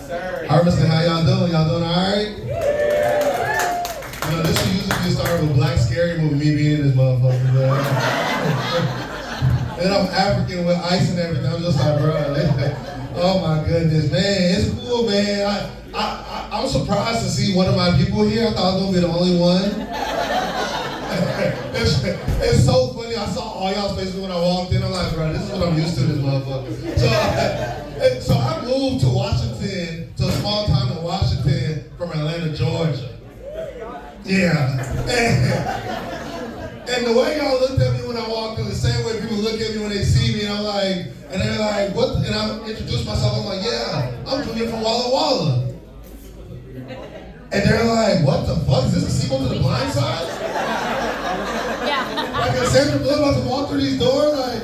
Hermiston, how y'all doing? Y'all doing all right? You know, this should usually be started with Black Scary Movie, me being in this motherfucker. And I'm African with ice and everything. I'm just like, bro. Oh my goodness, man. It's cool, man. I'm surprised to see one of my people here. I thought I was gonna be the only one. It's so funny. I saw all y'all's faces when I walked in. I'm like, bro, this is what I'm used to, this motherfucker. So I moved to Washington, to a small town in Washington from Atlanta, Georgia. Yeah. And the way y'all looked at me when I walked in, the same way people look at me when they see me, and I'm like, and they're like, what? And I introduced myself. I'm like, yeah, I'm Junior from Walla Walla. And they're like, what the fuck? Is this a sequel to The Blind Side? Yeah. Like, is Sandra Bullock about to walk through these doors? Like,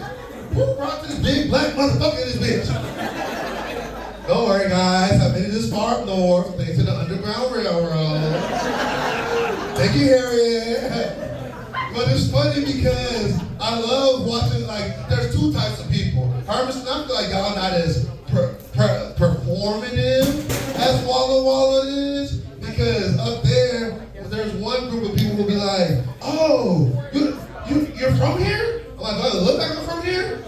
who brought this big black motherfucker in this bitch? Don't worry, guys. I've made it this far up north, thanks to the Underground Railroad. Thank you, Harriet. But it's funny because I love watching, like, there's two types of people. Hermiston, I feel like y'all not as performative as Walla Walla is, because up there's one group of people who will be like, oh, you're from here? I'm like, do I look like I'm from here?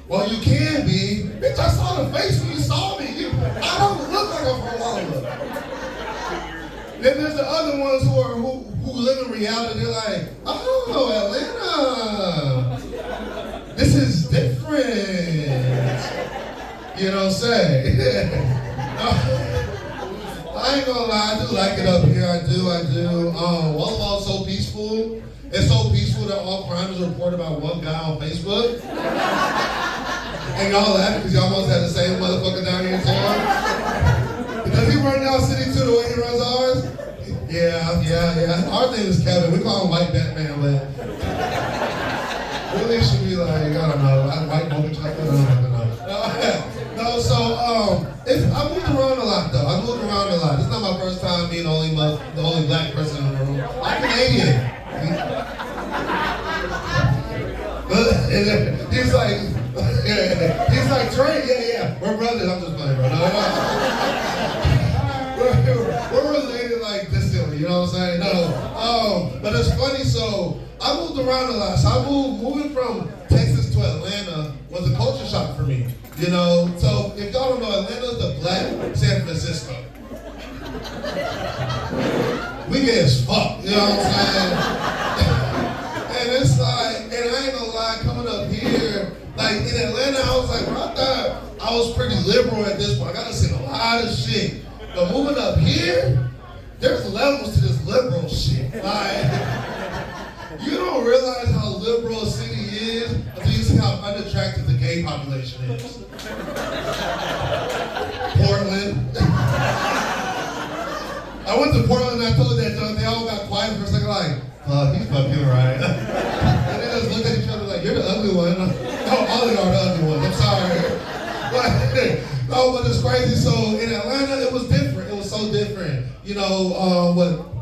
Well, you can be. Bitch, I saw the face when you saw me. I don't look like I'm from Walla. Then there's the other ones who live in reality. They're like, oh, Atlanta. This is different. You know what I'm saying? I ain't gonna lie, I do like it up here. I do. Walla Walla's so peaceful. It's so peaceful that all crime is reported by one guy on Facebook. And y'all laughing because y'all almost had the same motherfucker down here in town. Does he run y'all city too the way he runs ours? Yeah. Our name is Kevin. We call him White Batman, but really should be like, I don't know, white mocha chocolate, I don't know. No, so I moved around a lot though. I moved around a lot. This is not my first time being the only black person in the room. I'm Canadian. He's like, Trey, yeah. We're brothers. I'm just playing, bro. No. We're related like distantly, you know what I'm saying? No. But it's funny, so I moved around a lot. So moving from Texas to Atlanta was a culture shock for me. You know, so if y'all don't know, Atlanta's the black San Francisco. We get as fuck, you know what I'm saying? And it's like, and I ain't gonna lie, coming up here, like in Atlanta, I was like, bro, I thought I was pretty liberal at this point. I gotta see a lot of shit. But moving up here, there's levels to this liberal shit. Like, you don't realize how liberal a city is until you see how unattractive the gay population is. Portland. I went to Portland and I told that joke, they all got quiet for a second like, he's fucking right. And they just looked at each other like, you're the ugly one. No, all of y'all are the ugly ones, I'm sorry. But it's crazy. So in Atlanta, it was different. It was so different. You know,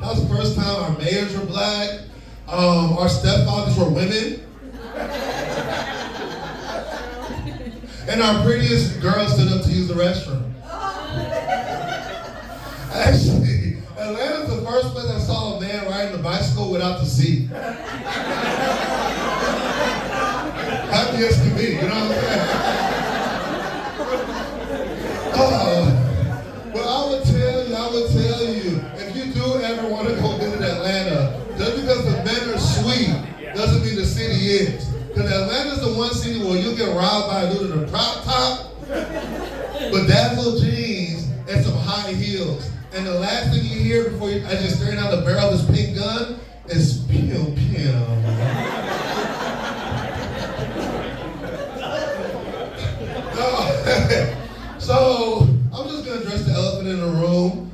that was the first time our mayors were black. Our stepfathers were women. And our prettiest girl stood up to use the restroom. Actually, Atlanta's the first place I saw a man riding a bicycle without the seat. Happy as can be, you know what I'm saying? But I would tell you, if you do ever want to go visit Atlanta, just because the men are sweet doesn't mean the city is. Because Atlanta's the one city where you'll get robbed by a dude in a crop top, bedazzled jeans, and some high heels. And the last thing you hear before you, as you're staring out the barrel of this pink gun, is pew pew. So, I'm just gonna address the elephant in the room.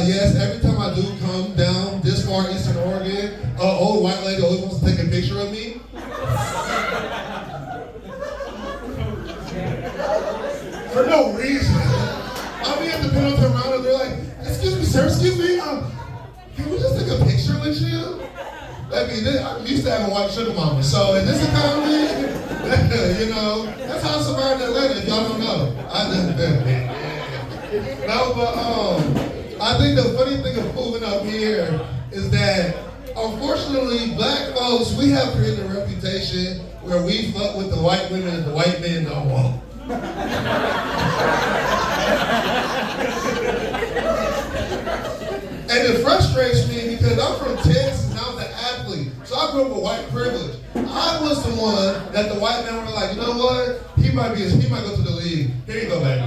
Yes, every time I do come down this far eastern Oregon, an old white lady always wants to take a picture of me. For no reason. I'll be at the Pendleton Round and they're like, excuse me, sir, excuse me, can we just take a picture with you? I mean, I'm used to having white sugar mama, so in this economy, you know, that's how I survived in Atlanta, if y'all don't know. No, but I think the funny thing of moving up here is that unfortunately, black folks, we have created a reputation where we fuck with the white women and the white men don't want. And it frustrates me because I'm from Texas and I was an athlete. So I grew up with white privilege. I was the one that the white men were like, you know what? He might go to the league. Here you go, baby.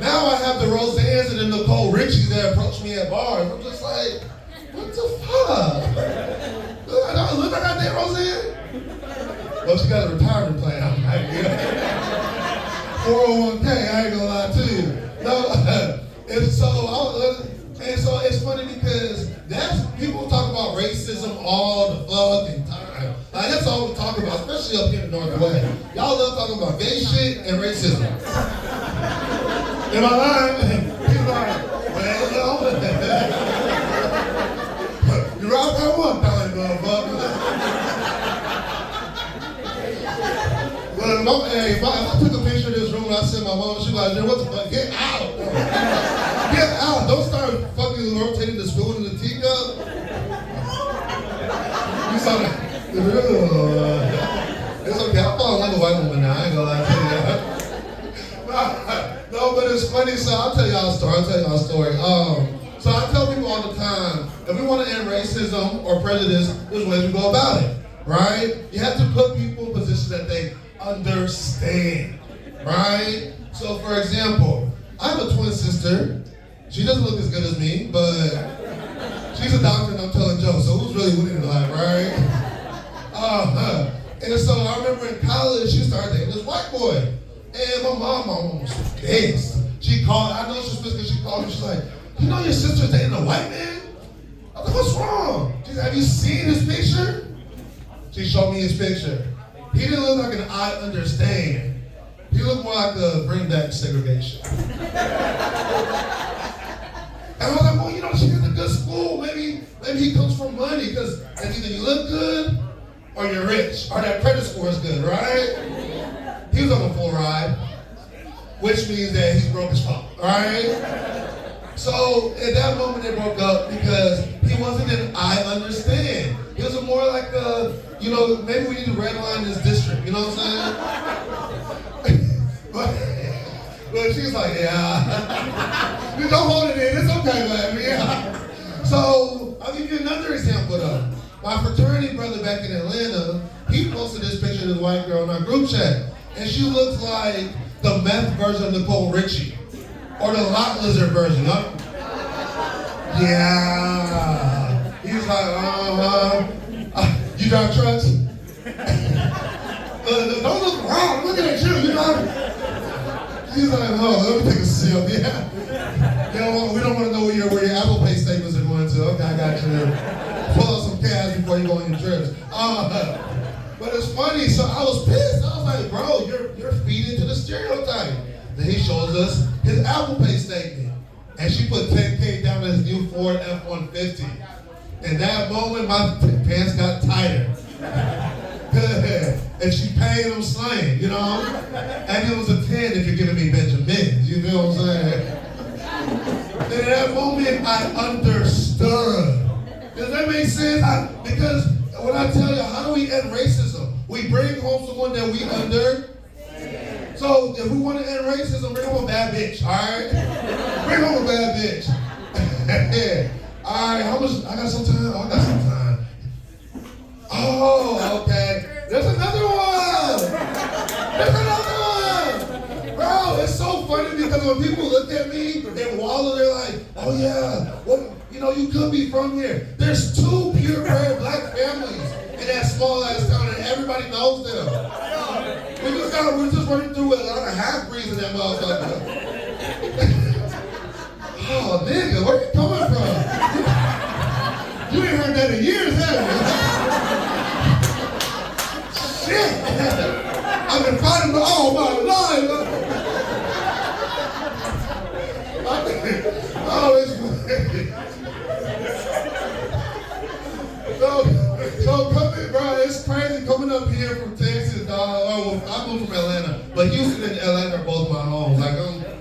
Now I have the Roseannes and the Nicole Richies that approach me at bars. I'm just like, what the fuck? Look, I got that Roseanne. Well, she got a retirement plan. I'm like, yeah. 401k, I ain't gonna lie to you. No, and so it's funny because people talk about racism all the fucking time. Like that's all we talk about, especially up here in the Northwest. Y'all love talking about gay shit and racism. Am I lying? He's like, well, you rock that one, motherfucker. But if I took a picture of this room and I sent my mom, she'd be like, what the fuck? Get out! Get out! Don't start fucking rotating the spoon in the teacup. You saw that? It's okay, I fall in love with white woman now, I ain't gonna lie to you. No, but it's funny, so I'll tell y'all a story. So I tell people all the time, if we want to end racism or prejudice, there's ways we go about it, right? You have to put people in positions that they understand, right? So for example, I have a twin sister. She doesn't look as good as me, but she's a doctor and I'm telling jokes, so who's really winning in life, right? And so I remember in college, she started dating this white boy. And my mom was pissed. She called, I know she's pissed because she called me, she's like, you know your sister's dating a white man? I was like, what's wrong? She said, have you seen his picture? She showed me his picture. He didn't look like an I understand. He looked more like a bring back segregation. And I was like, well, you know, she's in a good school. Maybe he comes from money because either you look good or you're rich or that credit score is good, right? He was on a full ride, which means that he's broke as fuck, right? So at that moment they broke up because he wasn't an I understand. He was more like a, you know, maybe we need to redline this district, you know what I'm saying? but she's like, yeah. Don't hold it in, it's okay, baby, yeah. So I'll give you another example though. My fraternity brother back in Atlanta, he posted this picture of this white girl in our group chat. And she looks like the meth version of Nicole Richie. Or the lot lizard version, huh? Yeah. He's like, you drive trucks? Don't look wrong, I'm looking at you, you know? He's like, oh, let me take a sip, yeah. We don't want to know where your Apple Pay statements are going to. Okay, I got you. Pull out some cash before you go on your trips. But it's funny, so I was pissed. I was like, bro, you're feeding to the stereotype. Then he shows us his Apple Pay statement. And she put 10K down on his new Ford F-150. In that moment, my pants got tighter. And she paid him slang, you know? And it was a 10 if you're giving me Benjamins, you know what I'm saying? And in that moment, I understood. Does that make sense? Because when I tell you, how do we end racism? We bring home someone that we under. So if we want to end racism, bring home a bad bitch, all right? Bring home a bad bitch. All right, how much? I got some time. Oh, I got some time. Oh, okay. There's another one. There's another one. Bro, it's so funny because when people look at me and wallow, they're like, oh yeah, well, you know, you could be from here. There's 2 purebred black families in that small ass town and everybody knows them. We're just running through a lot of half-breeds in that motherfucker. Oh, nigga, where you coming from? You ain't heard that in years, have you? Shit! I've been fighting all my life. Oh, it's so coming, bro, it's crazy coming up here from Texas, dog. I moved from Atlanta, but Houston and Atlanta are both my homes. Like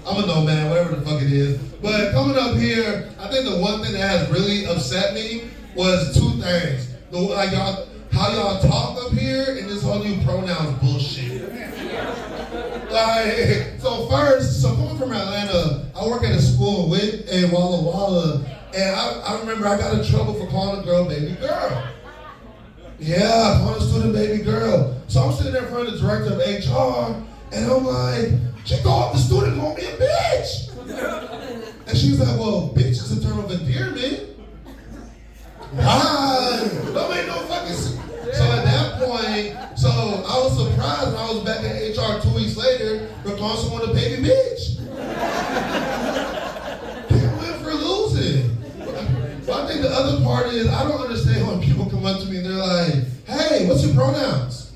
I'm I'm a nomad, whatever the fuck it is. But coming up here, I think the one thing that has really upset me was two things. How y'all talk up here and this whole new pronouns bullshit. So coming from Atlanta, I work at a school in Walla Walla, and I remember I got in trouble for calling a girl baby girl. Yeah, calling a student baby girl. So I'm sitting there in front of the director of HR, and I'm like, she thought the student called me a bitch. And she's like, well, bitch is a term of endearment. Right. That made no fucking sense. So at that point, I was surprised when I was back in HR 2 weeks later for calling someone a baby bitch. Can't win for losing. But I think the other part is, I don't understand when people come up to me and they're like, hey, what's your pronouns?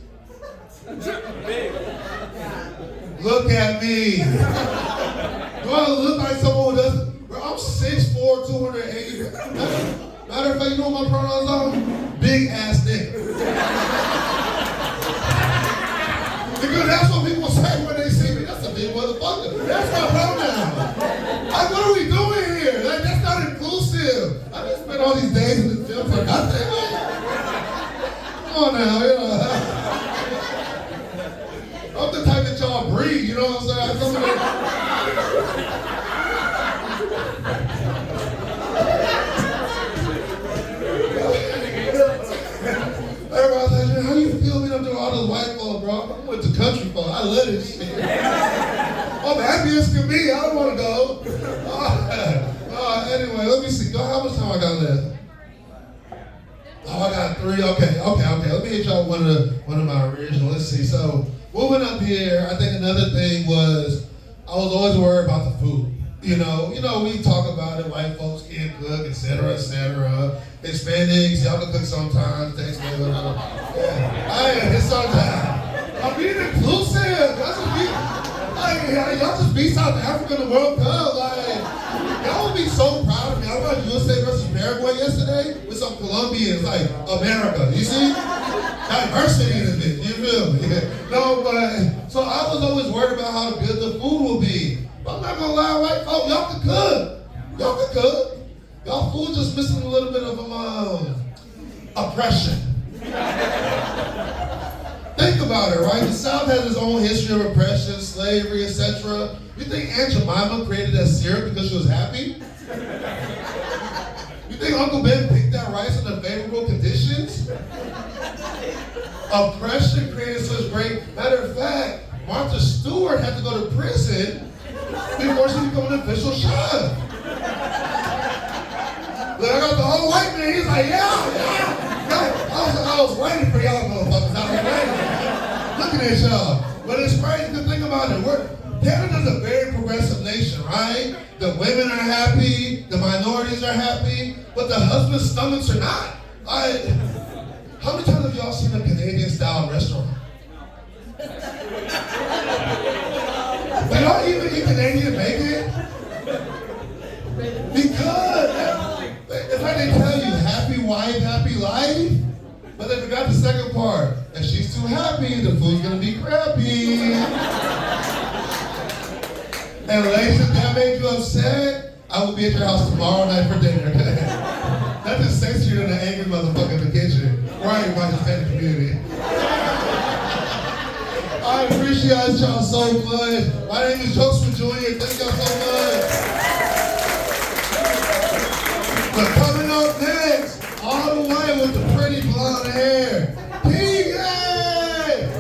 Look at me. Do I look like someone who doesn't? Bro, I'm 6'4", 280. Matter of fact, you know what my pronouns are? Big ass nigga. Because that's what people say when they see me. That's a big motherfucker. That's my pronoun. Like, what are we doing here? Like, that's not inclusive. I just spent all these days in the gym for nothing. Come on now, you know. I'm the type that y'all breed, you know what I'm saying? I come in there. Everybody's like, how do you feel being up there with all those white folks, bro? I went to country folk. I love this shit. I'm happy as can be. I don't want to go. Anyway, let me see. How much time I got left? Oh, I got 3. Okay. Let me hit y'all one of my original. Let's see. So, moving up here, I think another thing was I was always worried about the food. You know, we talk about it, white folks can't cook, et cetera, et cetera. Hispanics, y'all can cook sometimes, thanks, man. Yeah. Sometimes. I'm being inclusive. That's what y'all just beat South Africa in the World Cup. Y'all would be so proud of me. I watched USA versus Paraguay yesterday with some Colombians, like, America. You see? Diversity in this bitch, you feel me? No, but, so I was always worried about how good the food will be. But I'm not gonna lie, white folks, y'all can cook. Y'all food just missing a little bit of oppression. Think about it, right? The South has its own history of oppression, slavery, etc. You think Aunt Jemima created that syrup because she was happy? You think Uncle Ben picked that rice under favorable conditions? Oppression created such great. Matter of fact, Martha Stewart had to go to prison before she became an official chef. Look, I got the whole white man. He's like, yeah. I was waiting for y'all motherfuckers. I was waiting. Looking at y'all. But it's crazy to think about it. Canada's a very progressive nation, right? The women are happy, the minorities are happy, but the husbands' stomachs are not. How many times have y'all seen a Canadian-style restaurant? Do y'all even eat Canadian bacon? Because it's like they tell you, happy wife, happy life. But they forgot the second part. If she's too happy, the food's gonna be crappy. And ladies, if that made you upset, I will be at your house tomorrow night for dinner. That's just sexier than an angry motherfucker in the kitchen. Right, by the Hispanic community. I appreciate y'all so much. My name is Joseph Jr. Thank y'all so much. But coming up next, all the way with the